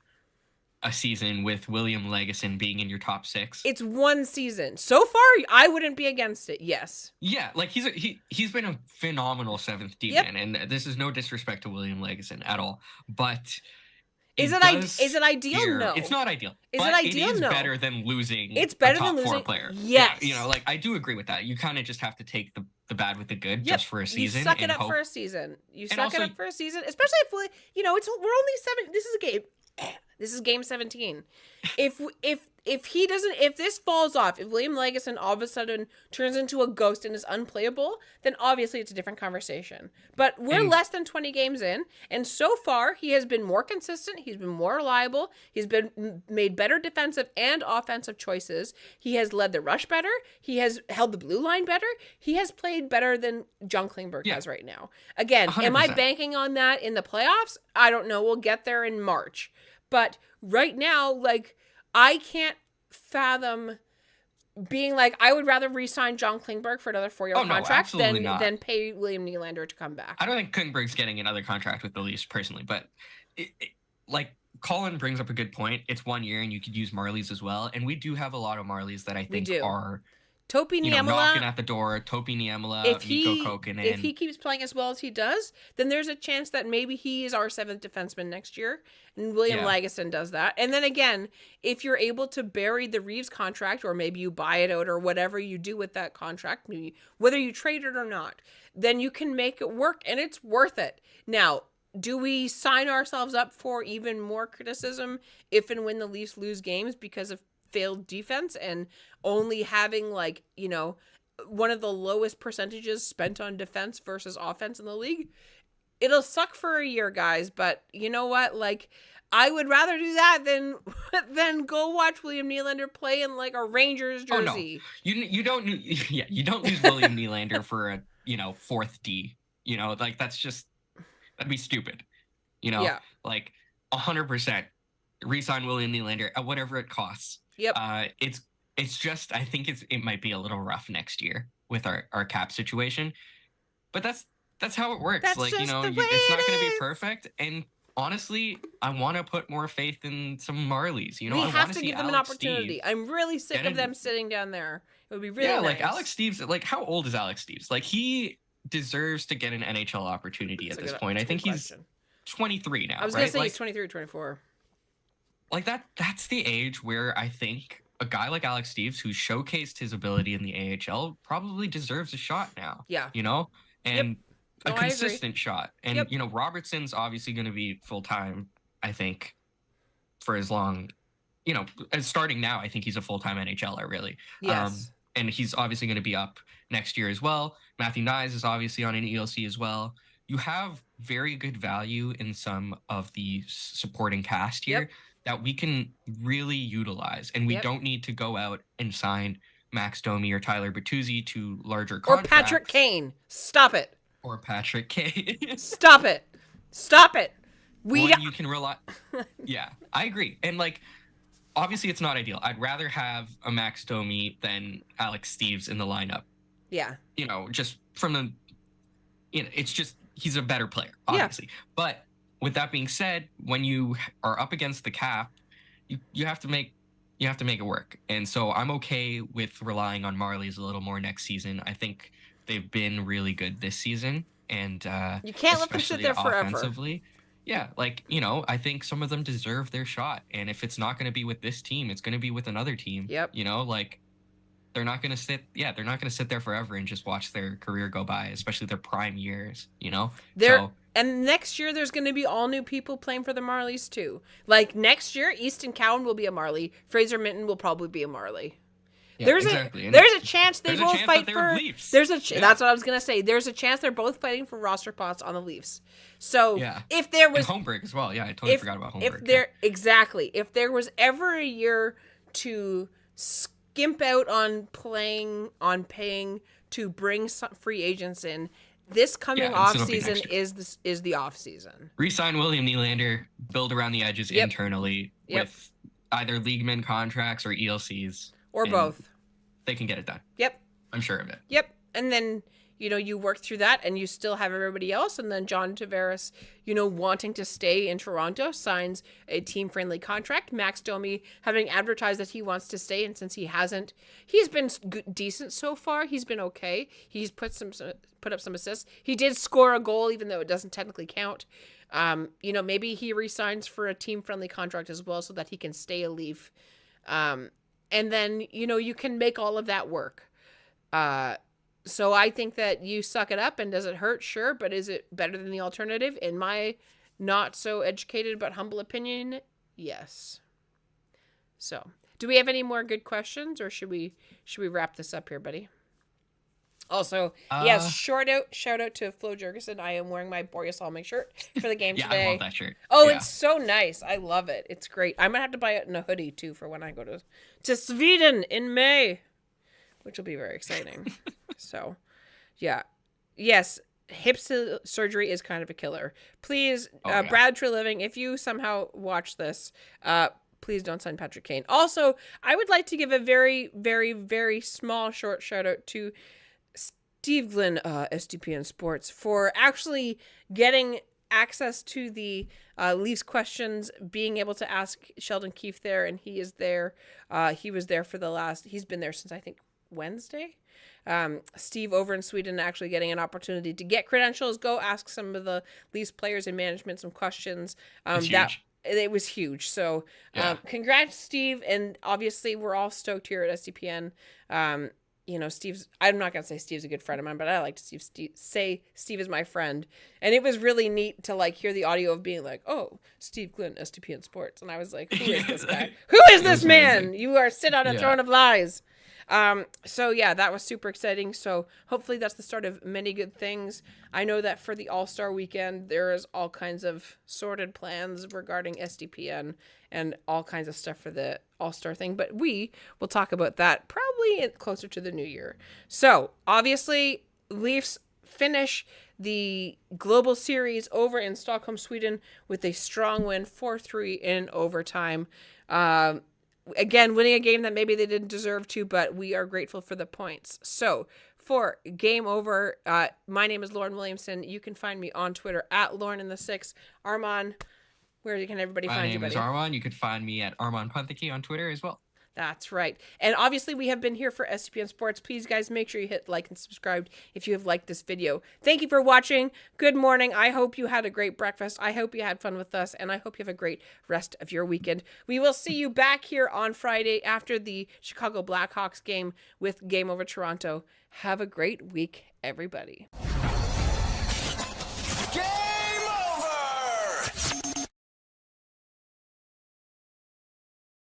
a season with William Nylander being in your top 6?
It's one season. So far, I wouldn't be against it. Yes.
Yeah, he's been a phenomenal 7th D man, and this is no disrespect to William Nylander at all, but
is it ideal? No,
it's not ideal.
Is it ideal?
It is
no.
better than losing.
It's better
a top
than losing
4 player.
Yes.
Yeah, I do agree with that. You kind of just have to take the bad with the good just for a season.
You suck it up for a season. Especially if we're only 7. This is a game. This is game 17. If this falls off, if William Nylander all of a sudden turns into a ghost and is unplayable, then obviously it's a different conversation. But we're less than 20 games in, and so far he has been more consistent, he's been more reliable, he's been made better defensive and offensive choices. He has led the rush better, he has held the blue line better, he has played better than John Klingberg has right now. Again, 100%. Am I banking on that in the playoffs? I don't know. We'll get there in March. But right now, I can't fathom being I would rather re-sign John Klingberg for another 4-year contract than pay William Nylander to come back.
I don't think Klingberg's getting another contract with the Leafs personally, but Colin brings up a good point. It's 1 year, and you could use Marlies as well, and we do have a lot of Marlies that I think are
Topi Niemela,
knocking at the door. Topi Niemela, Mikko Kokkonen.
If he keeps playing as well as he does, then there's a chance that maybe he is our 7th defenseman next year, and William Nylander does that. And then again, if you're able to bury the Reeves contract, or maybe you buy it out, or whatever you do with that contract, maybe whether you trade it or not, then you can make it work, and it's worth it. Now, do we sign ourselves up for even more criticism if and when the Leafs lose games because of failed defense and only having one of the lowest percentages spent on defense versus offense in the league? It'll suck for a year, guys, but you know what? I would rather do that than go watch William Nylander play in a Rangers jersey.
Oh, no. You don't lose William Nylander for a 4th D. That'd be stupid. 100% re-sign William Nylander at whatever it costs.
Yep.
It's just, I think it might be a little rough next year with our cap situation, but that's how it works.
That's
it's not going to be perfect. And honestly, I want to put more faith in some Marlies.
We have to give them an opportunity. I'm really sick of them sitting down there. It would be really nice.
Alex Steeves. How old is Alex Steeves? He deserves to get an NHL opportunity at this point. I think he's 23 now.
I was going to say he's 23 or 24.
That's the age where I think a guy like Alex Steeves, who showcased his ability in the AHL, probably deserves a shot now.
Yeah.
And a consistent shot. And, Robertson's obviously going to be full-time, I think, for as long, as starting now, I think he's a full-time NHLer, really.
Yes.
And he's obviously going to be up next year as well. Matthew Knies is obviously on an ELC as well. You have very good value in some of the supporting cast here that we can really utilize. And we don't need to go out and sign Max Domi or Tyler Bertuzzi to larger
Or
contracts.
Patrick Kane. Stop it.
Or Patrick Kane.
Stop it. Stop it.
When you can rely. Yeah, I agree. And like, obviously it's not ideal. I'd rather have a Max Domi than Alex Steeves in the lineup.
Yeah.
You know, just from the, you know, it's just, he's a better player, obviously. Yeah. But with that being said, when you are up against the cap, you have to make it work. And so I'm okay with relying on Marlies a little more next season. I think they've been really good this season. And
you can't let them sit there forever.
Yeah, like, you know, I think some of them deserve their shot. And if it's not going to be with this team, it's going to be with another team.
Yep.
You know, like, they're not going to sit there forever and just watch their career go by, especially their prime years, you know?
And next year, there's going to be all new people playing for the Marlies, too. Like, next year, Easton Cowan will be a Marley. Fraser Minton will probably be a Marley. Yeah, there's a chance they both fight for Leafs. That's what I was gonna say. There's a chance they're both fighting for roster spots on the Leafs. So if there was
and Holmberg as well, I totally forgot about Holmberg.
If there was ever a year to skimp out on paying to bring some free agents in, this coming off season is the off season.
Resign William Nylander, build around the edges internally with either leagueman contracts or ELCs.
Or both.
They can get it done.
Yep.
I'm sure of it.
Yep. And then, you know, you work through that and you still have everybody else. And then John Tavares, you know, wanting to stay in Toronto, signs a team-friendly contract. Max Domi having advertised that he wants to stay. And since he hasn't, he's been decent so far. He's been okay. He's put up some assists. He did score a goal, even though it doesn't technically count. You know, maybe he resigns for a team-friendly contract as well so that he can stay a Leaf. And then, you know, you can make all of that work. So I think that you suck it up. And does it hurt? Sure. But is it better than the alternative? In my not so educated but humble opinion, yes. So do we have any more good questions, or should we wrap this up here, buddy? Also, yes, shout out to Flo Jurgensen. I am wearing my Boreas Alming shirt for the game today.
I love that shirt.
Oh, it's so nice. I love it. It's great. I'm going to have to buy it in a hoodie, too, for when I go to Sweden in May, which will be very exciting. So, yeah. Yes, hip surgery is kind of a killer. Please, Brad Treliving, if you somehow watch this, please don't sign Patrick Kane. Also, I would like to give a very, very, very small, short shout out to Steve Glynn, SDPN Sports, for actually getting access to the Leafs questions, being able to ask Sheldon Keefe there, and he is there. He was there he's been there since, I think, Wednesday. Steve over in Sweden actually getting an opportunity to get credentials, go ask some of the Leafs players and management some questions. It was huge. So congrats, Steve. And obviously we're all stoked here at SDPN. You know, I'm not going to say Steve's a good friend of mine, but I like to say Steve is my friend. And it was really neat to like hear the audio of being like, oh, Steve Glynn, SDPN Sports. And I was like, who is this guy? Who is this man? Amazing. You are sit on a throne of lies. So yeah, that was super exciting. So hopefully that's the start of many good things. I know that for the All-Star weekend, there is all kinds of sorted plans regarding SDPN and all kinds of stuff for the All-Star thing, but we will talk about that probably closer to the new year. So obviously Leafs finish the Global Series over in Stockholm, Sweden with a strong win, 4-3 in overtime. Again, winning a game that maybe they didn't deserve to, but we are grateful for the points. So for Game Over, my name is Lauren Williamson. You can find me on Twitter at Lauren6. Armaan, where can everybody find you, buddy?
My name is Armaan. You could find me at Armaan Punthicky on Twitter as well.
That's right. And obviously we have been here for SDPN Sports. Please, guys, make sure you hit like and subscribe if you have liked this video. Thank you for watching. Good morning. I hope you had a great breakfast. I hope you had fun with us, and I hope you have a great rest of your weekend. We will see you back here on Friday after the Chicago Blackhawks game with Game Over Toronto. Have a great week, everybody.